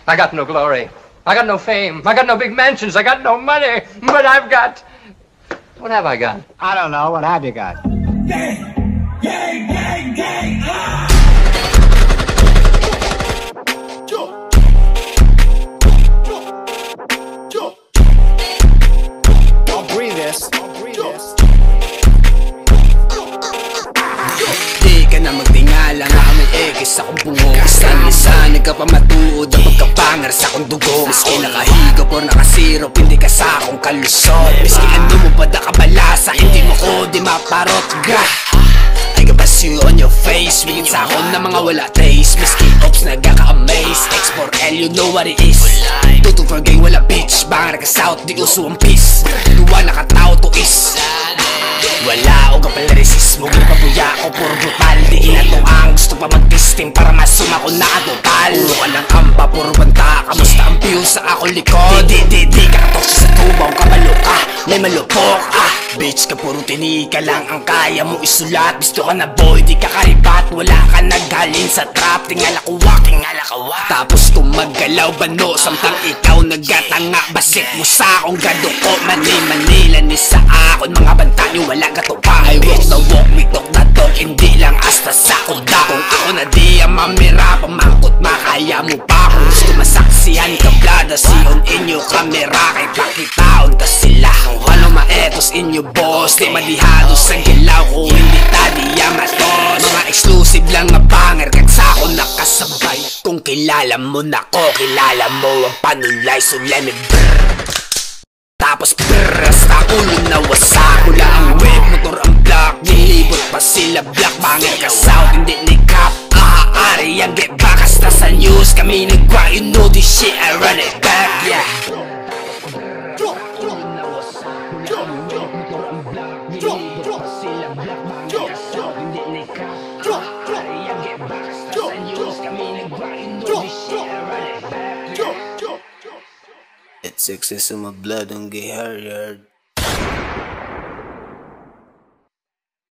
I got no glory. I got no fame. I got no big mansions. I got no money. But I've got... What have I got? I don't know. What have you got? Gang! Gang! Gang! Gang! Ah! Don't breathe this. Don't breathe this. Di ka na magtingala nga may ekis akong bungo. Lisan ka pa matuod ang pagkapangar sa akong dugo. Miski nakahigop o nakasirop, hindi ka sa akong kalusot. Miski ano mo pa da kabalasa, hindi mo ko di maparot. I got you on your face. Bigit sa akong na mga wala taste. Miski ops nagkaka-amaze. X4L, you know what it is. Tuto for gang, wala bitch. Bangar ka south, di uso ang peace. Duwa nakatao to is. Wala o kapal na resist mo. Ginapabuya ko, puro brutal. Di inato ang gusto pa mag-testing para masuma ko nakatotal. Puro ka ng ampa, puro banta. Kamusta ang view sa akong likod? Di kakatosya sa tubaw, kabalo ka. May malupok bitch ka puro tinika lang ang kaya mo isulat. Gusto ka na boy, di ka karibat. Wala ka naghalin sa trap. Tingala ko wak. Tapos kung maggalaw bano, samtang ikaw naggatanga. Basit mo sa akong gaduko. Manila ni sa akon. Mga banta nyo wala katupa. I walk the walk, we talk the talk. Hindi lang hasta sa kuda. Kung ako na di ang mamira, pamangkot makaya mo pa. Kung gusto masaksihan ka blada, sion inyo kamera. Kay pakitaon ka sila. Kung ano maetos inyo boss, di madihado sa gilaw. Kung hindi tadi yamatos. Mga exclusive lang nga banger, kat sa ako nakasabay. Kung kilala mo na ko, kilala mo ang panulay. So let me brrr. Tapos brrr, hasta ulo na wasak. Hula ang wave, motor ang block. Nilibot pa sila black. Banger ka south, hindi ni cap. Ari ang get back, hasta sa news kami nagwa. You know this shit, I run it back, yeah. It's excess in my blood, don't get hurt.